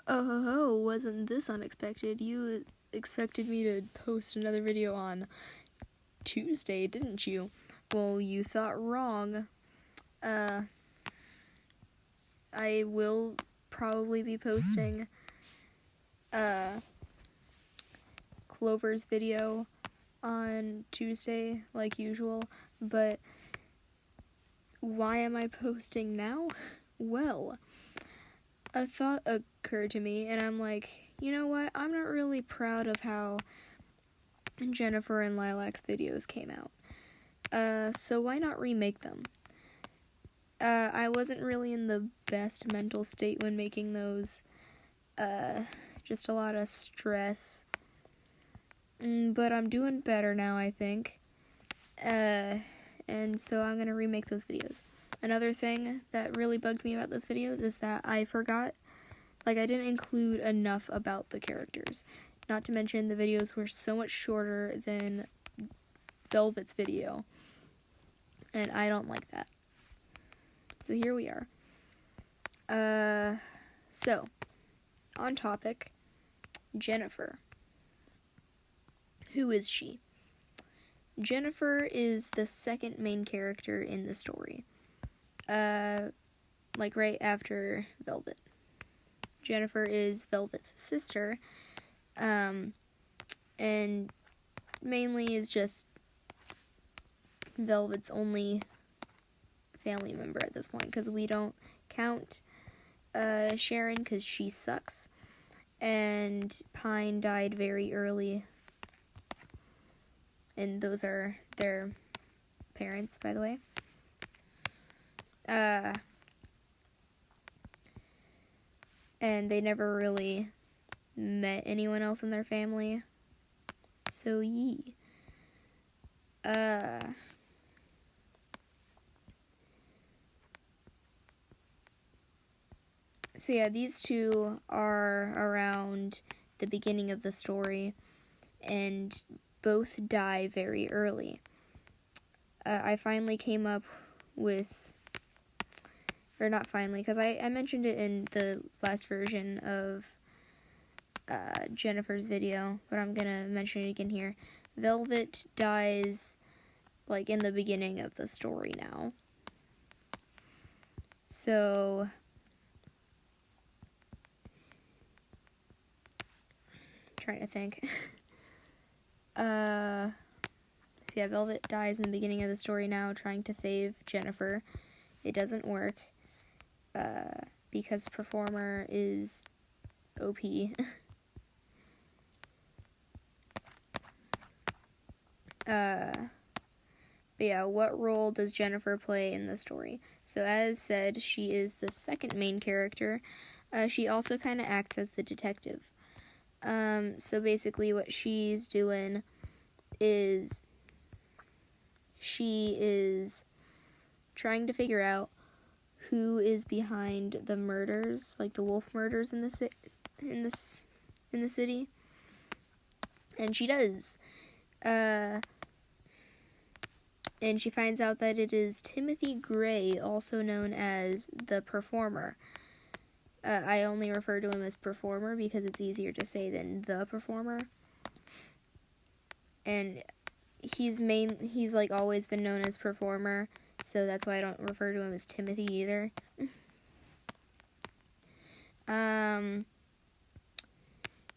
Oh, wasn't this unexpected? You expected me to post another video on Tuesday, didn't you? Well, you thought wrong. I will probably be posting Clover's video on Tuesday, like usual, but why am I posting now? Well, a thought occurred to me, and I'm like, you know what? I'm not really proud of how Jennifer and Lilac's videos came out. So why not remake them? I wasn't really in the best mental state when making those. Just a lot of stress. But I'm doing better now, I think. And so I'm gonna remake those videos. Another thing that really bugged me about those videos is that I forgot, I didn't include enough about the characters. Not to mention the videos were so much shorter than Velvet's video. And I don't like that. So here we are. So, on topic, Jennifer. Who is she? Jennifer is the second main character in the story. Right after Velvet. Jennifer is Velvet's sister, and mainly is just Velvet's only family member at this point, because we don't count Sharon because she sucks, and Pine died very early, and those are their parents, by the way. And they never really met anyone else in their family, so So yeah, these two are around the beginning of the story, and both die very early. I finally came up with, or not finally, because I mentioned it in the last version of Jennifer's video, but I'm gonna mention it again here. Velvet dies, in the beginning of the story now. So trying to think. So yeah, Velvet dies in the beginning of the story now, trying to save Jennifer. It doesn't work, because Performer is OP. But yeah, what role does Jennifer play in the story? So as said, she is the second main character. She also kind of acts as the detective. So basically what she's doing is she is trying to figure out who is behind the murders, the wolf murders in the city. And she does. And she finds out that it is Timothy Gray, also known as the Performer. I only refer to him as Performer because it's easier to say than the Performer. And he's always been known as Performer, so that's why I don't refer to him as Timothy either.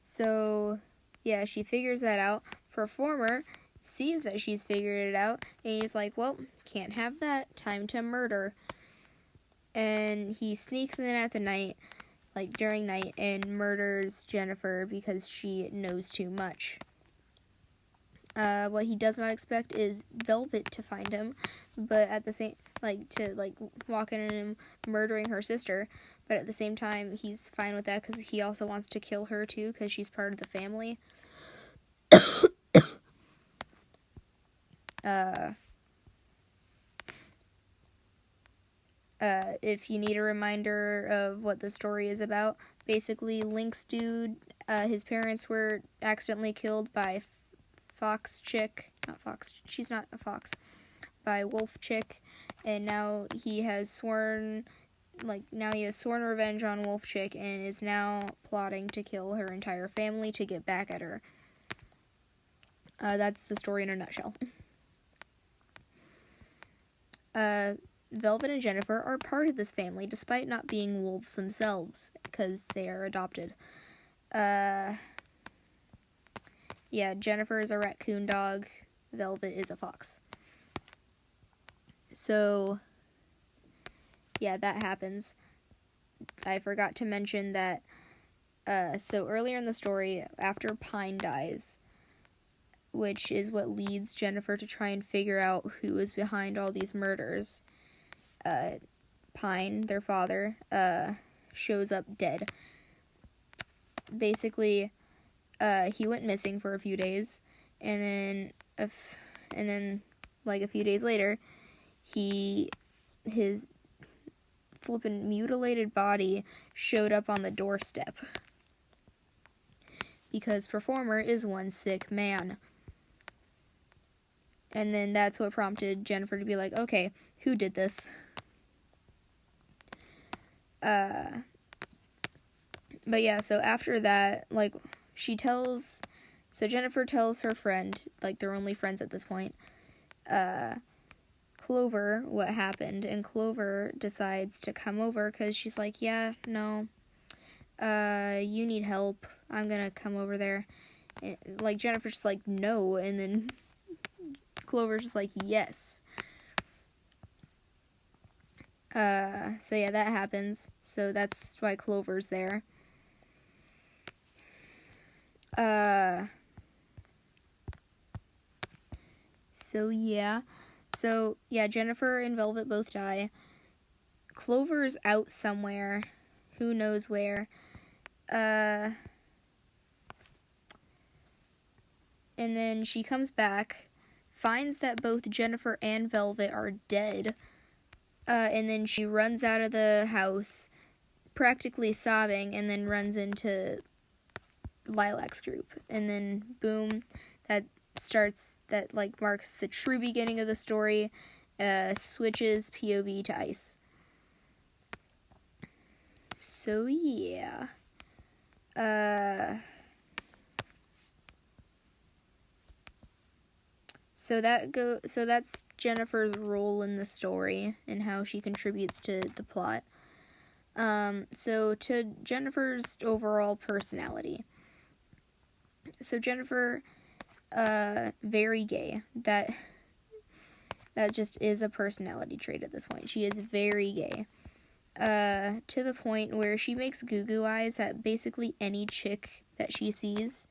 So yeah, she figures that out. Performer sees that she's figured it out, and he's like, well, can't have that, time to murder. And he sneaks in at the night, during night, and murders Jennifer because she knows too much. What he does not expect is Velvet to find him, but at the same, walk in and him murdering her sister, but at the same time, he's fine with that because he also wants to kill her too, because she's part of the family. If you need a reminder of what the story is about, basically, Link's dude, his parents were accidentally killed by Fox Chick, not Fox, she's not a fox, by Wolf Chick, and now he has sworn now he has sworn revenge on Wolf Chick and is now plotting to kill her entire family to get back at her. That's the story in a nutshell. Velvet and Jennifer are part of this family, despite not being wolves themselves, because they are adopted. Yeah, Jennifer is a raccoon dog, Velvet is a fox. So, yeah, that happens. I forgot to mention that, so earlier in the story, after Pine dies, which is what leads Jennifer to try and figure out who is behind all these murders, Pine, their father, shows up dead. Basically, he went missing for a few days, and then like a few days later, his flippin' mutilated body showed up on the doorstep. Because Performer is one sick man. And then that's what prompted Jennifer to be like, okay, who did this? But yeah, so after that, like, Jennifer tells her friend, like, they're only friends at this point, Clover, what happened, and Clover decides to come over, because she's like, yeah, no, you need help, I'm gonna come over there. And, like, Jennifer's just like, no, and then Clover's just like, yes. So yeah, that happens. So that's why Clover's there. So yeah, Jennifer and Velvet both die. Clover's out somewhere. Who knows where. And then she comes back, finds that both Jennifer and Velvet are dead. And then she runs out of the house, practically sobbing, and then runs into Lilac's group. And then, boom, that marks the true beginning of the story, switches POV to Ice. So, yeah. So that's Jennifer's role in the story and how she contributes to the plot. So to Jennifer's overall personality. So Jennifer, very gay. That just is a personality trait at this point. She is very gay. To the point where she makes goo-goo eyes at basically any chick that she sees.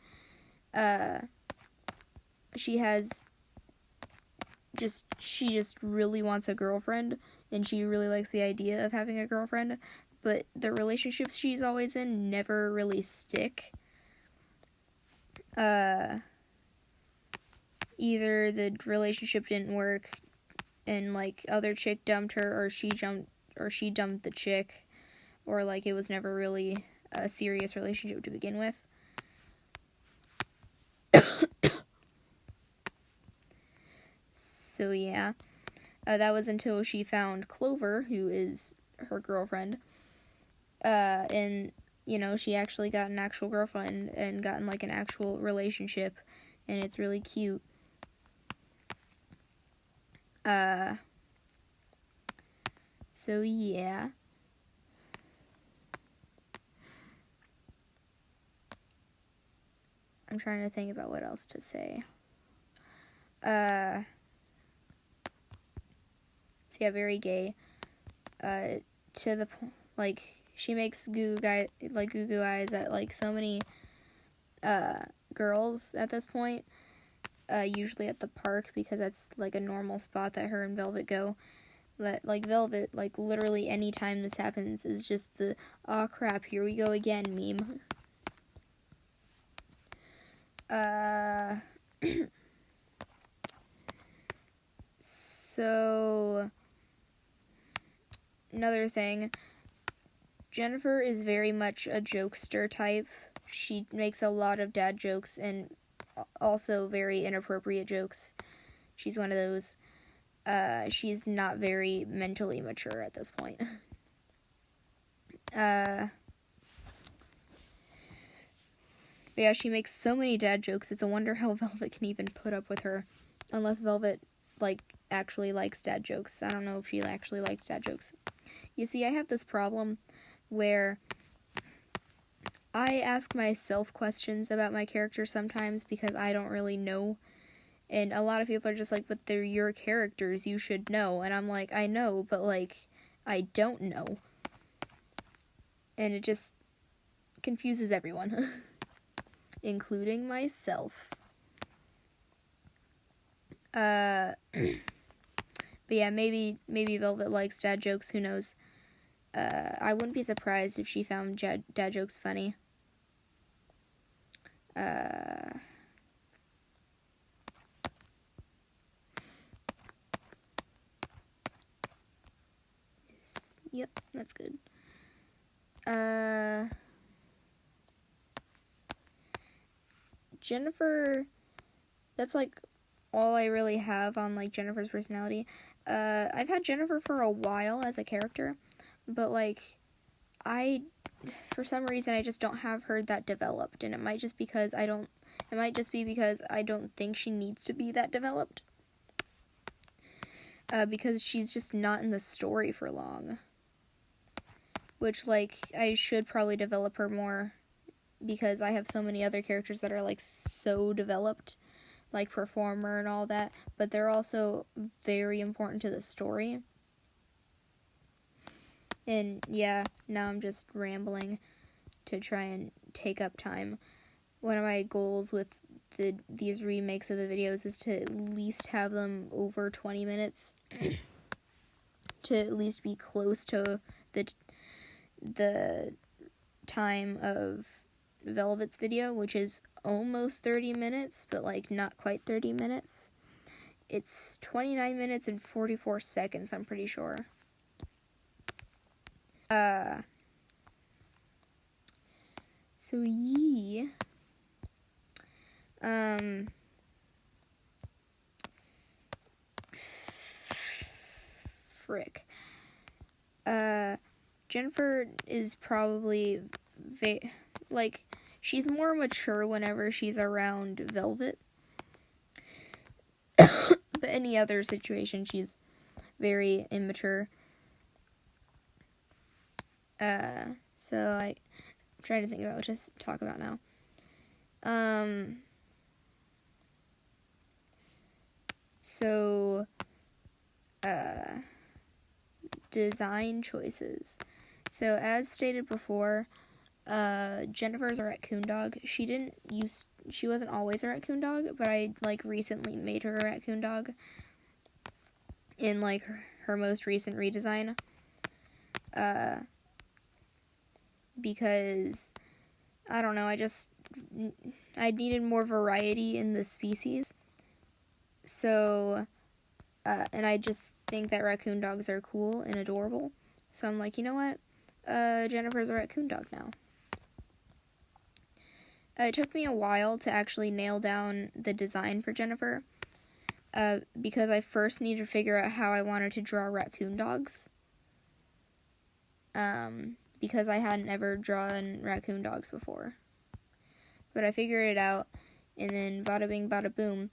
She just really wants a girlfriend, and she really likes the idea of having a girlfriend, but the relationships she's always in never really stick. Either the relationship didn't work, and, like, other chick dumped her, or she dumped the chick, or, like, it was never really a serious relationship to begin with. So yeah, that was until she found Clover, who is her girlfriend, and, you know, she actually got an actual girlfriend and gotten, like, an actual relationship, and it's really cute. So yeah. I'm trying to think about what else to say. So yeah, very gay. To the point, like, she makes goo goo eyes at, like, so many girls at this point. Usually at the park, because that's, like, a normal spot that her and Velvet go. That, like, Velvet, like, literally any time this happens is just the "aw crap, here we go again" meme. So, another thing, Jennifer is very much a jokester type. She makes a lot of dad jokes and also very inappropriate jokes. She's one of those. She's not very mentally mature at this point. But yeah, she makes so many dad jokes. It's a wonder how Velvet can even put up with her. Unless Velvet, like, actually likes dad jokes. I don't know if she actually likes dad jokes. You see, I have this problem where I ask myself questions about my character sometimes because I don't really know. And a lot of people are just like, but they're your characters, you should know. And I'm like, I know, but, like, I don't know. And it just confuses everyone. Including myself. But yeah, maybe Velvet likes dad jokes, who knows. I wouldn't be surprised if she found dad jokes funny. Yep, that's good. Jennifer, that's like all I really have on like Jennifer's personality. I've had Jennifer for a while as a character, but like for some reason I just don't have her that developed, and it might just be because I don't think she needs to be that developed. Because she's just not in the story for long. Which, like, I should probably develop her more, because I have so many other characters that are, like, so developed, like Performer and all that, but they're also very important to the story. And, yeah, now I'm just rambling to try and take up time. One of my goals with these remakes of the videos is to at least have them over 20 minutes. To at least be close to the time of Velvet's video, which is almost 30 minutes, but like not quite 30 minutes. It's 29 minutes and 44 seconds, I'm pretty sure. So yeah. Frick. Jennifer is probably she's more mature whenever she's around Velvet. But any other situation, she's very immature. So I'm trying to think about what to talk about now. Design choices. So as stated before, Jennifer's a raccoon dog. She wasn't always a raccoon dog, but I like recently made her a raccoon dog in like her most recent redesign. Because I don't know, I needed more variety in the species. So and I just think that raccoon dogs are cool and adorable. So I'm like, you know what? Jennifer's a raccoon dog now. It took me a while to actually nail down the design for Jennifer, because I first needed to figure out how I wanted to draw raccoon dogs. Because I hadn't ever drawn raccoon dogs before. But I figured it out, and then bada bing, bada boom,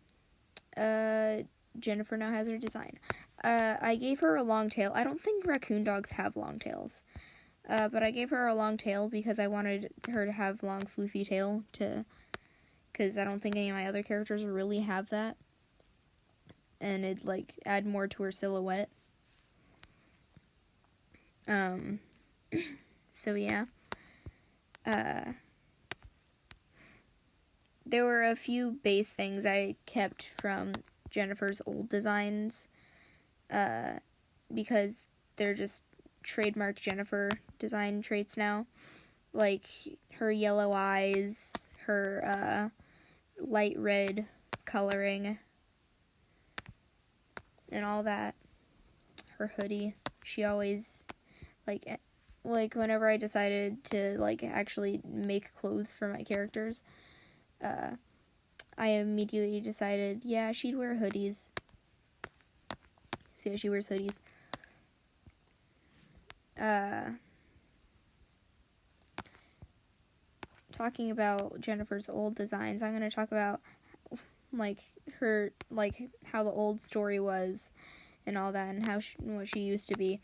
Jennifer now has her design. I gave her a long tail. I don't think raccoon dogs have long tails. But I gave her a long tail because I wanted her to have long floofy tail because I don't think any of my other characters really have that. And it'd like add more to her silhouette. So yeah. There were a few base things I kept from Jennifer's old designs, because they're just trademark Jennifer design traits now, like her yellow eyes, her light red coloring, and all that. Her hoodie. She always like whenever I decided to like actually make clothes for my characters, I immediately decided, yeah, she'd wear hoodies. So yeah, she wears hoodies. talking about Jennifer's old designs, I'm going to talk about, like, her, like, how the old story was and all that, and what she used to be.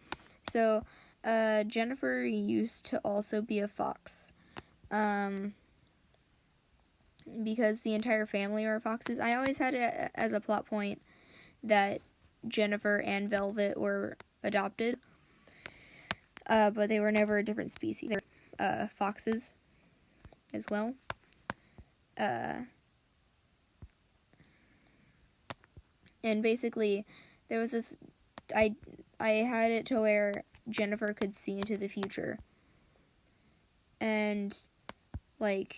So, Jennifer used to also be a fox. Because the entire family are foxes. I always had it as a plot point that Jennifer and Velvet were adopted. But they were never a different species. They were foxes as well. And basically, there was this... I had it to where Jennifer could see into the future. And, like,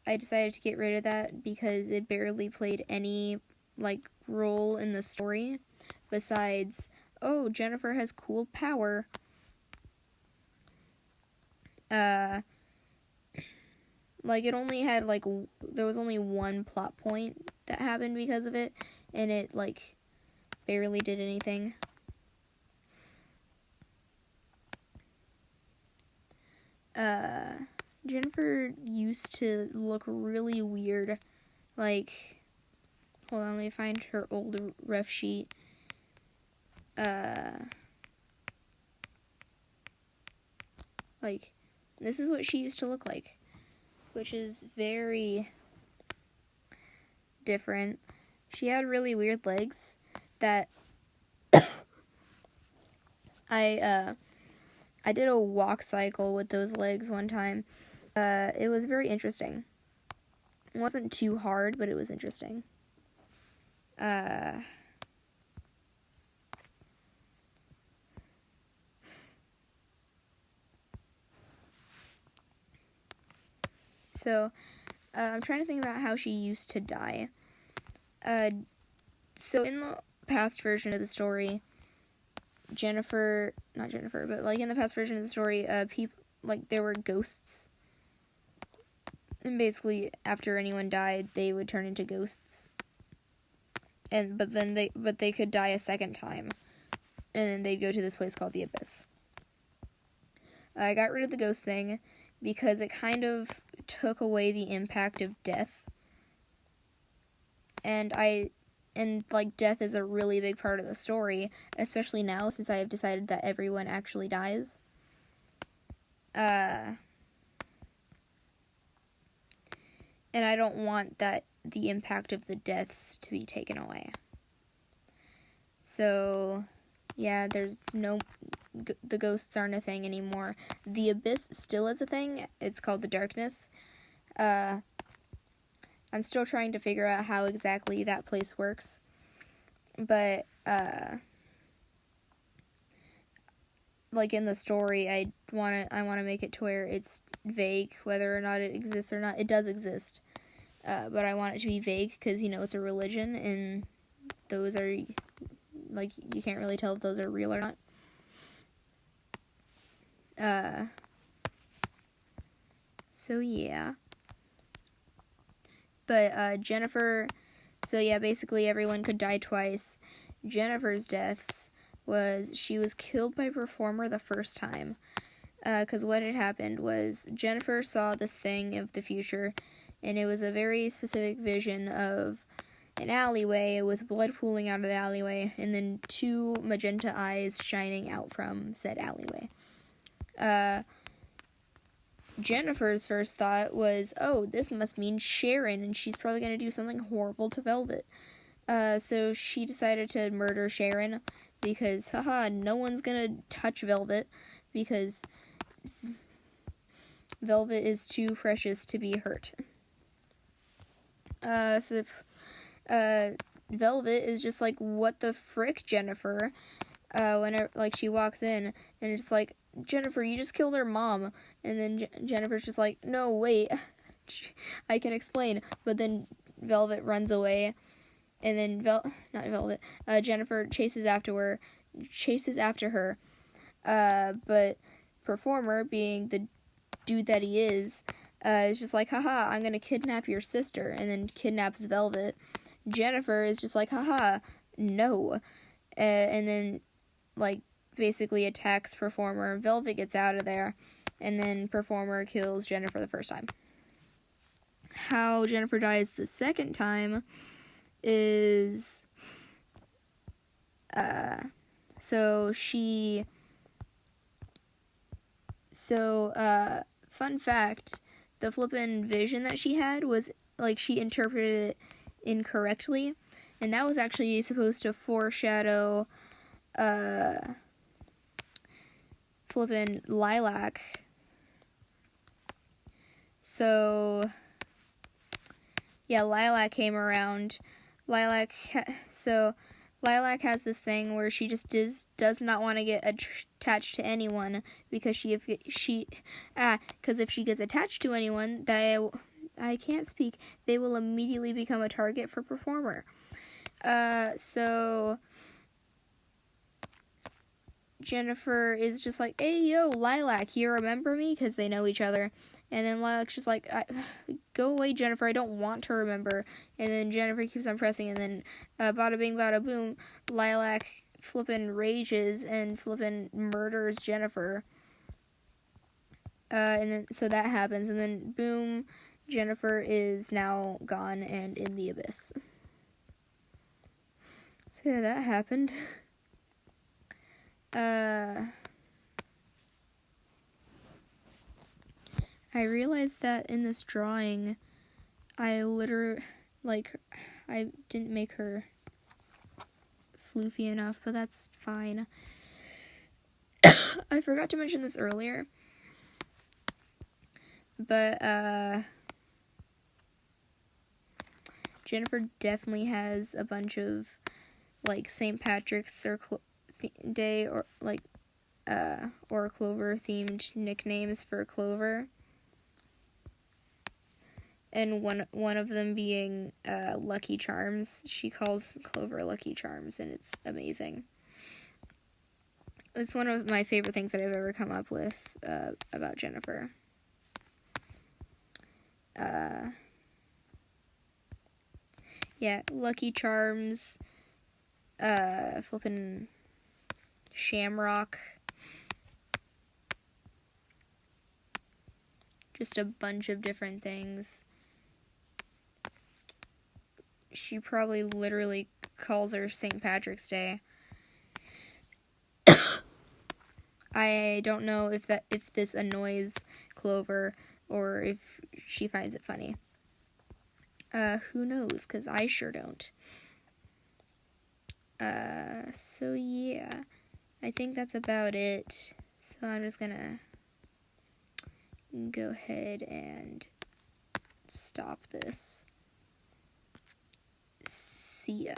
I decided to get rid of that because it barely played any, like, role in the story. Besides, oh, Jennifer has cool power. Like, it only had, like, there was only one plot point that happened because of it, and it, like, barely did anything. Jennifer used to look really weird. Like, hold on, let me find her old ref sheet. Like, this is what she used to look like, which is very different. She had really weird legs that I did a walk cycle with those legs one time. It was very interesting. It wasn't too hard, but it was interesting. So, I'm trying to think about how she used to die. So in the past version of the story, not Jennifer, but like in the past version of the story, there were ghosts. And basically, after anyone died, they would turn into ghosts. But they could die a second time. And then they'd go to this place called the Abyss. I got rid of the ghost thing because it kind of took away the impact of death. And death is a really big part of the story, especially now since I have decided that everyone actually dies. And I don't want the impact of the deaths to be taken away. So, yeah, the ghosts aren't a thing anymore. The Abyss still is a thing. It's called the Darkness. I'm still trying to figure out how exactly that place works. But, like in the story, I want to make it to where it's vague whether or not it exists or not. It does exist. But I want it to be vague because, it's a religion, and those are, like, you can't really tell if those are real or not. So, yeah. But, Jennifer, so yeah, basically everyone could die twice. Jennifer's deaths was, she was killed by Performer the first time. Because what had happened was Jennifer saw this thing of the future, and it was a very specific vision of an alleyway with blood pooling out of the alleyway, and then two magenta eyes shining out from said alleyway. Jennifer's first thought was, oh, this must mean Sharon, and she's probably going to do something horrible to Velvet. So she decided to murder Sharon, because, no one's going to touch Velvet, because Velvet is too precious to be hurt. Velvet is just like, what the frick, Jennifer? Whenever, like, she walks in, and it's like, Jennifer, you just killed her mom. And then Jennifer's just like, no, wait, I can explain. But then Velvet runs away, and then Jennifer chases after her. But Performer, being the dude that he is just like, I'm gonna kidnap your sister, and then kidnaps Velvet. Jennifer is just like, no. And then, like, basically attacks Performer. Velvet gets out of there, and then performer kills Jennifer the first time. How Jennifer dies the second time is, fun fact, the flippin' vision that she had was, like, she interpreted it incorrectly, and that was actually supposed to foreshadow, flippin' Lilac. So, yeah, Lilac came around. Lilac has this thing where she just does not want to get attached to anyone, because if she gets attached to anyone, I can't speak, they will immediately become a target for performer. So Jennifer is just like, hey, yo, Lilac, you remember me? Because they know each other. And then Lilac's just like, go away, Jennifer, I don't want to remember. And then Jennifer keeps on pressing, and then bada bing, bada boom, Lilac flippin' rages and flippin' murders Jennifer. And then, so that happens, and then boom, Jennifer is now gone and in the abyss. So yeah, that happened. I realized that in this drawing, I didn't make her floofy enough, but that's fine. I forgot to mention this earlier, but, Jennifer definitely has a bunch of, like, St. Patrick's Day or Clover themed nicknames for Clover. And one of them being Lucky Charms. She calls Clover Lucky Charms, and it's amazing. It's one of my favorite things that I've ever come up with about Jennifer. Yeah, Lucky Charms, flippin' Shamrock. Just a bunch of different things. She probably literally calls her St. Patrick's Day. I don't know if this annoys Clover or if she finds it funny. Who knows? Because I sure don't. So yeah, I think that's about it. So I'm just gonna go ahead and stop this. See ya.